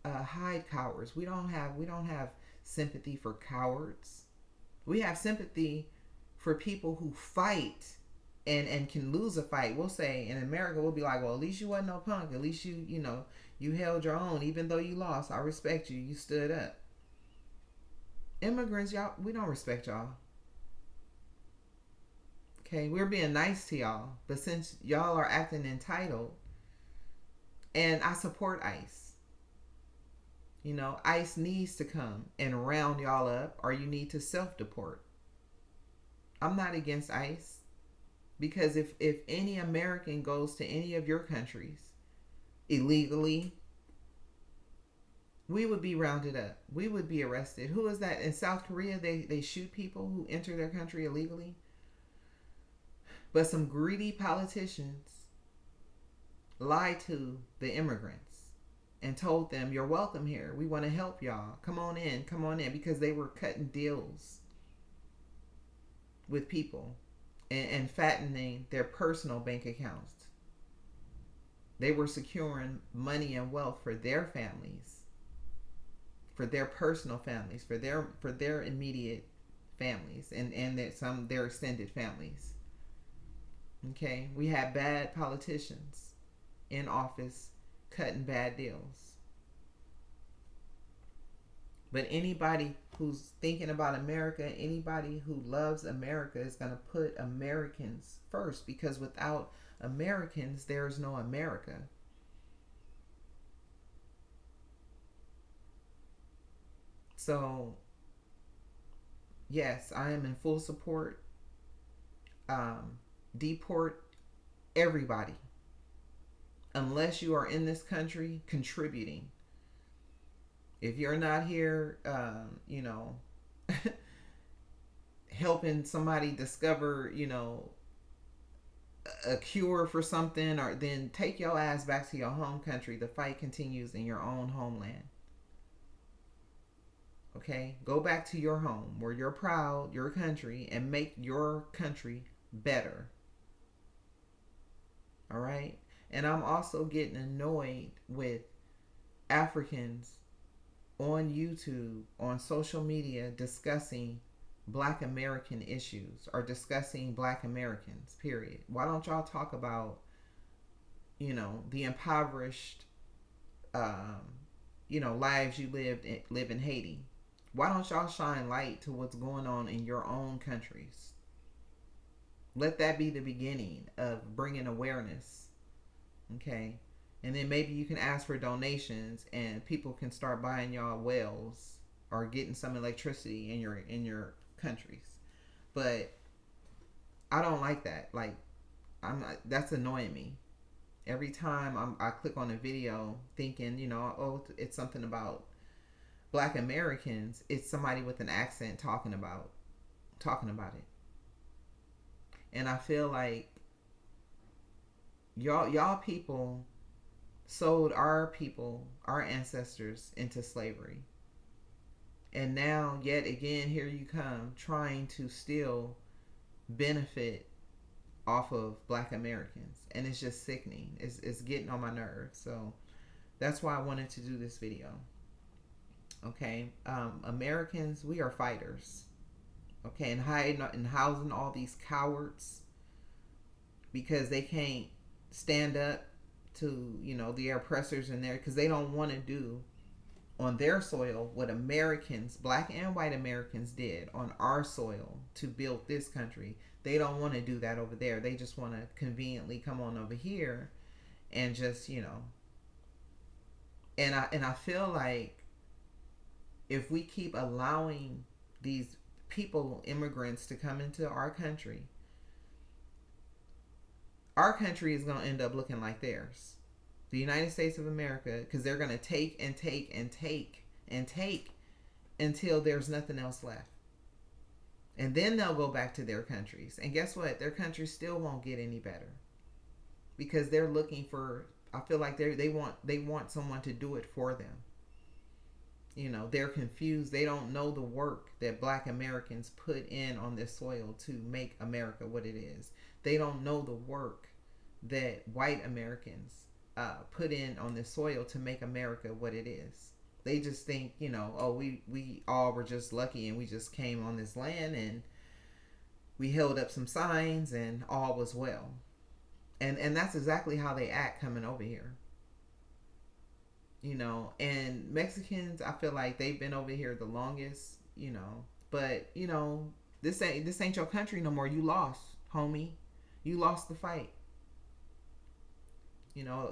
hide cowards. We don't have sympathy for cowards. We have sympathy for people who fight and can lose a fight. We'll say in America, we'll be like, well, at least you wasn't no punk. At least you held your own, even though you lost. I respect you. You stood up. Immigrants, y'all, we don't respect y'all. Okay, we're being nice to y'all, but since y'all are acting entitled, and I support ICE. ICE needs to come and round y'all up, or you need to self-deport. I'm not against ICE, because if any American goes to any of your countries illegally, we would be rounded up. We would be arrested. Who is that? In South Korea, they shoot people who enter their country illegally. But some greedy politicians lied to the immigrants and told them, you're welcome here. We want to help y'all. Come on in, because they were cutting deals with people and fattening their personal bank accounts. They were securing money and wealth for their families, for their personal families, for their immediate families, and their extended families. Okay, we had bad politicians in office cutting bad deals. But anybody who's thinking about America, anybody who loves America is going to put Americans first, because without Americans, there's no America. So, yes, I am in full support. Deport everybody, unless you are in this country contributing. If you're not here, helping somebody discover, a cure for something, or then take your ass back to your home country. The fight continues in your own homeland. Okay? Go back to your home where you're proud, your country, and make your country better. All right? And I'm also getting annoyed with Africans on YouTube, on social media, discussing Black American issues or discussing Black Americans, period. Why don't y'all talk about, the impoverished, lives you live in Haiti? Why don't y'all shine light to what's going on in your own countries? Let that be the beginning of bringing awareness. Okay? And then maybe you can ask for donations and people can start buying y'all wells or getting some electricity in your countries. But I don't like that. Like, that's annoying me. Every time I click on a video thinking, it's something about Black Americans, it's somebody with an accent talking about it. And I feel like y'all people sold our people, our ancestors, into slavery. And now, yet again, here you come trying to still benefit off of Black Americans. And it's just sickening. It's getting on my nerves. So that's why I wanted to do this video. Okay? Americans, we are fighters. Okay? And hiding and housing all these cowards because they can't stand up to, the oppressors in there, because they don't want to do on their soil what Americans, Black and white Americans, did on our soil to build this country. They don't want to do that over there. They just want to conveniently come on over here and just, and I feel like if we keep allowing these people, immigrants, to come into our country is going to end up looking like theirs. The United States of America, because they're going to take and take and take and take until there's nothing else left. And then they'll go back to their countries. And guess what? Their countries still won't get any better. Because they're looking for, I feel like they want someone to do it for them. They're confused. They don't know the work that Black Americans put in on this soil to make America what it is. They don't know the work that white Americans put in on this soil to make America what it is. They just think, oh, we all were just lucky and we just came on this land and we held up some signs and all was well. And that's exactly how they act coming over here. And Mexicans, I feel like they've been over here the longest, but this ain't your country no more. You lost, homie. You lost the fight.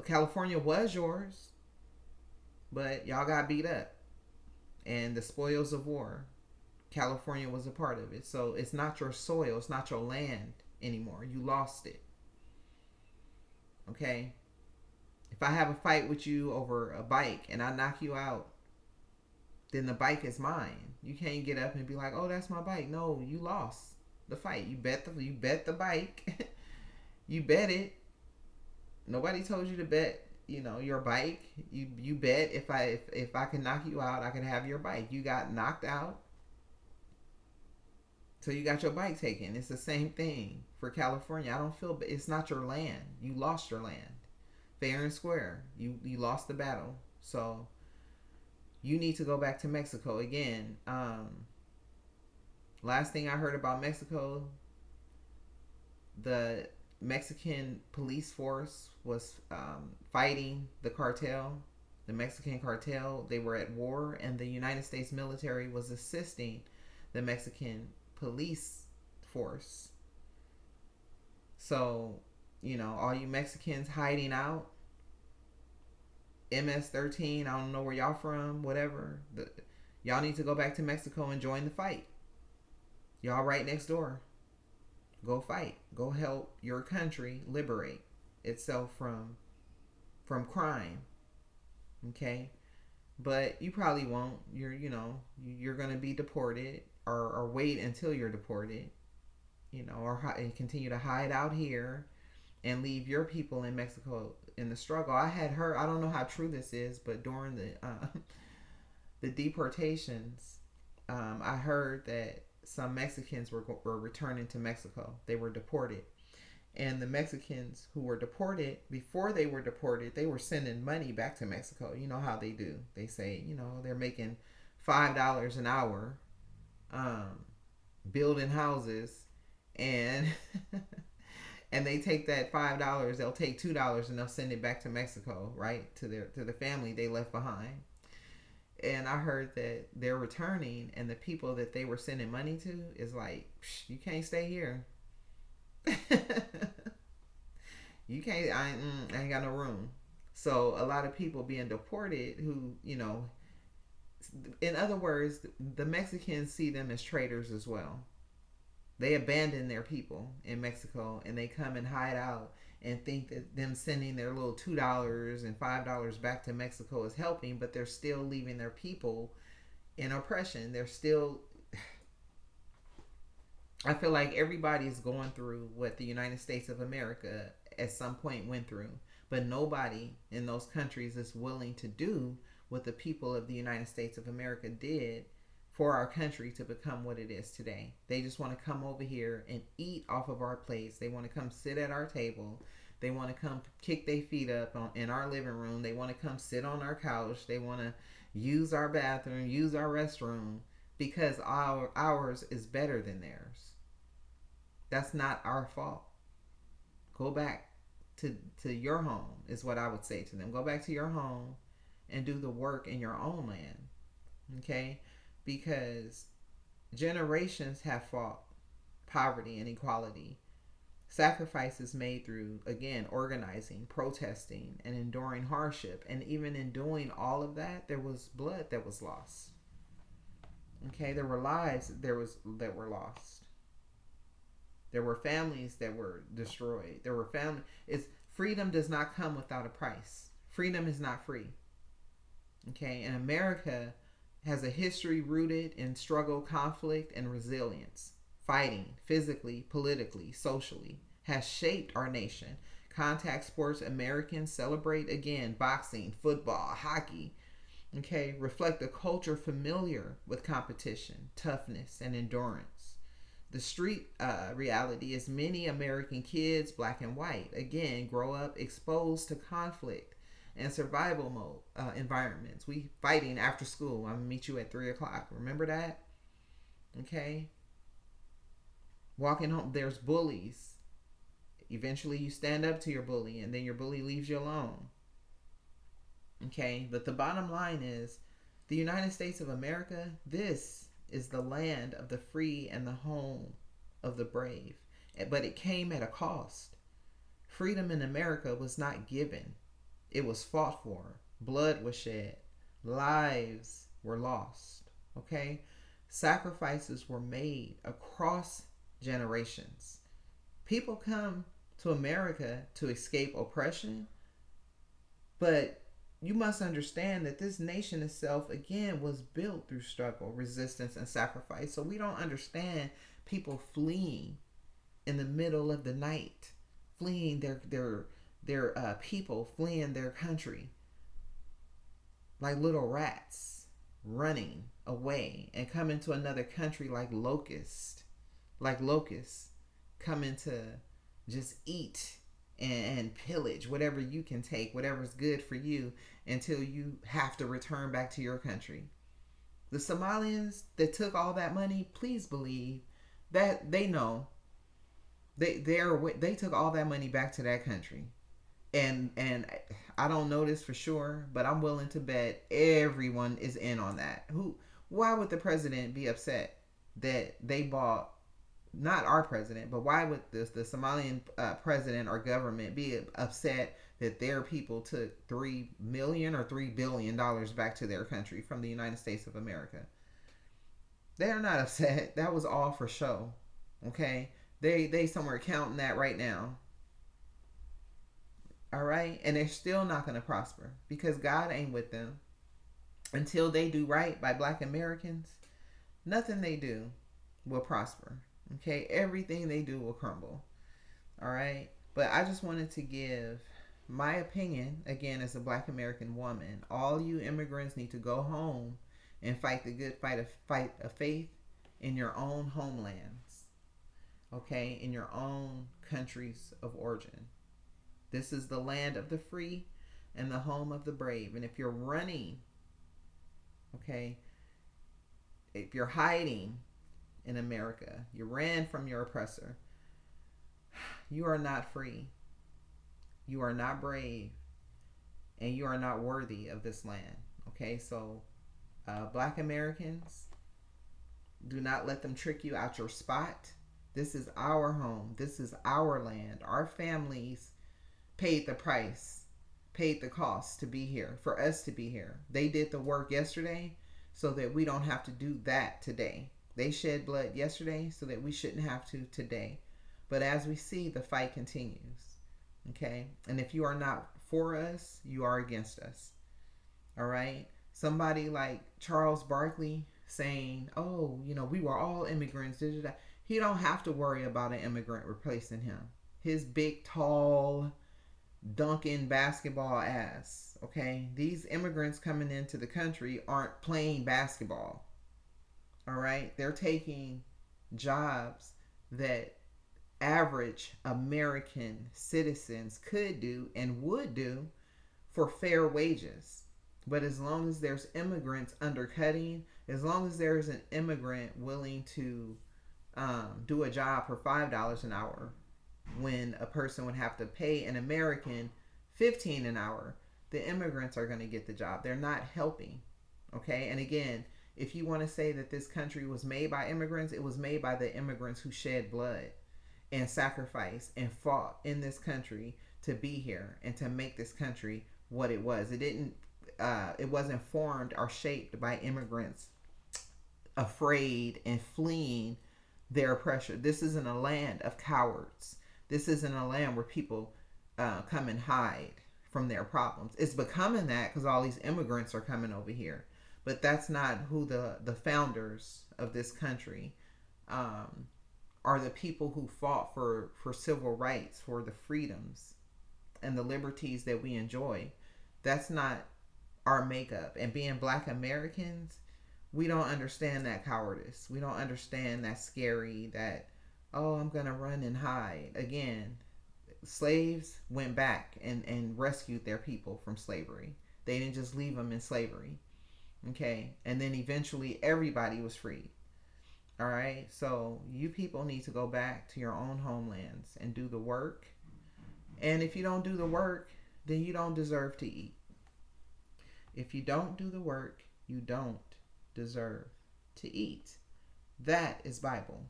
California was yours, but y'all got beat up, and the spoils of war, California was a part of it. So it's not your soil, it's not your land anymore. You lost it. Okay? If I have a fight with you over a bike and I knock you out, then the bike is mine. You can't get up and be like, "Oh, that's my bike." No, you lost the fight. You bet the bike. You bet it. Nobody told you to bet, your bike. You bet if I can knock you out, I can have your bike. You got knocked out, so you got your bike taken. It's the same thing for California. I don't feel, but it's not your land. You lost your land. Fair and square. You lost the battle. So you need to go back to Mexico again. Last thing I heard about Mexico, the Mexican police force was fighting the cartel, the Mexican cartel. They were at war, and the United States military was assisting the Mexican police force. So, all you Mexicans hiding out, MS-13, I don't know where y'all from, whatever. Y'all need to go back to Mexico and join the fight. Y'all right next door. Go fight. Go help your country liberate itself from crime. Okay? But you probably won't. You're going to be deported or wait until you're deported. Or continue to hide out here and leave your people in Mexico in the struggle. I had heard, I don't know how true this is, but during the deportations, I heard that some Mexicans were returning to Mexico. They were deported. And the Mexicans who were deported, before they were deported, they were sending money back to Mexico. You know how they do. They say, they're making $5 an hour building houses, and and they take that $5, they'll take $2 and they'll send it back to Mexico, right? To the family they left behind. And I heard that they're returning, and the people that they were sending money to is like, you can't stay here. You can't. I ain't got no room. So a lot of people being deported who, in other words, the Mexicans see them as traitors as well. They abandon their people in Mexico, and they come and hide out and think that them sending their little $2 and $5 back to Mexico is helping, but they're still leaving their people in oppression. They're still, I feel like everybody's going through what the United States of America at some point went through, but nobody in those countries is willing to do what the people of the United States of America did for our country to become what it is today. They just want to come over here and eat off of our plates. They want to come sit at our table. They want to come kick their feet up in our living room. They want to come sit on our couch. They want to use our bathroom, use our restroom, because ours is better than theirs. That's not our fault. Go back to your home is what I would say to them. Go back to your home and do the work in your own land. Okay? Because generations have fought poverty and inequality. Sacrifices made through, again, organizing, protesting, and enduring hardship. And even in doing all of that, there was blood that was lost. Okay, there were lives that were lost. There were families that were destroyed. There were freedom does not come without a price. Freedom is not free. Okay, and America has a history rooted in struggle, conflict, and resilience. Fighting, physically, politically, socially, has shaped our nation. Contact sports Americans celebrate, again, boxing, football, hockey, Okay, reflect a culture familiar with competition, toughness, and endurance. The street reality is many American kids, black and white, again, grow up exposed to conflict and survival mode environments. We fighting after school. I'm gonna meet you at 3 o'clock. Remember that? Okay. Walking home, there's bullies. Eventually, you stand up to your bully, and then your bully leaves you alone. Okay, but the bottom line is the United States of America, this is the land of the free and the home of the brave. But it came at a cost. Freedom in America was not given, it was fought for. Blood was shed, lives were lost. Okay, sacrifices were made across generations. People come to America to escape oppression, but you must understand that this nation itself, again, was built through struggle, resistance, and sacrifice. So we don't understand people fleeing in the middle of the night, fleeing their people, fleeing their country like little rats, running away and coming to another country like locusts, coming to just eat and pillage whatever you can take, whatever's good for you, until you have to return back to your country. The Somalians that took all that money, please believe that they know they took all that money back to that country. And I don't know this for sure, but I'm willing to bet everyone is in on that. Why would the president be upset that they bought, not our president, but why would the Somalian president or government be upset that their people took $3 million or $3 billion back to their country from the United States of America? They're not upset. That was all for show. Okay, they somewhere counting that right now. All right, and they're still not going to prosper because God ain't with them. Until they do right by Black Americans, nothing they do will prosper. Okay, everything they do will crumble. All right, but I just wanted to give my opinion again as a Black American woman. All you immigrants need to go home and fight the good fight of faith in your own homelands. Okay, in your own countries of origin. This is the land of the free and the home of the brave. And if you're running, okay, if you're hiding in America, you ran from your oppressor, you are not free. You are not brave. And you are not worthy of this land. Okay, so Black Americans, do not let them trick you out your spot. This is our home. This is our land. Our families paid the price, paid the cost to be here, for us to be here. They did the work yesterday so that we don't have to do that today. They shed blood yesterday so that we shouldn't have to today. But as we see, the fight continues. Okay? And if you are not for us, you are against us. All right? Somebody like Charles Barkley saying, oh, we were all immigrants. He don't have to worry about an immigrant replacing him. His big, tall, dunking basketball ass. Okay, these immigrants coming into the country aren't playing basketball. All right, they're taking jobs that average American citizens could do and would do for fair wages. But as long as there's immigrants undercutting, as long as there's an immigrant willing to do a job for $5 an hour, when a person would have to pay an American $15 an hour, the immigrants are going to get the job. They're not helping. Okay, and again, if you want to say that this country was made by immigrants, it was made by the immigrants who shed blood and sacrificed and fought in this country to be here and to make this country what it was. It wasn't formed or shaped by immigrants afraid and fleeing their oppressor. This isn't a land of cowards. This isn't a land where people come and hide from their problems. It's becoming that because all these immigrants are coming over here. But that's not who the founders of this country are. The people who fought for civil rights, for the freedoms and the liberties that we enjoy. That's not our makeup. And being black Americans, we don't understand that cowardice. We don't understand that scary, that, oh, I'm going to run and hide. Again, slaves went back and rescued their people from slavery. They didn't just leave them in slavery. Okay. And then eventually everybody was freed. All right. So you people need to go back to your own homelands and do the work. And if you don't do the work, then you don't deserve to eat. If you don't do the work, you don't deserve to eat. That is Bible.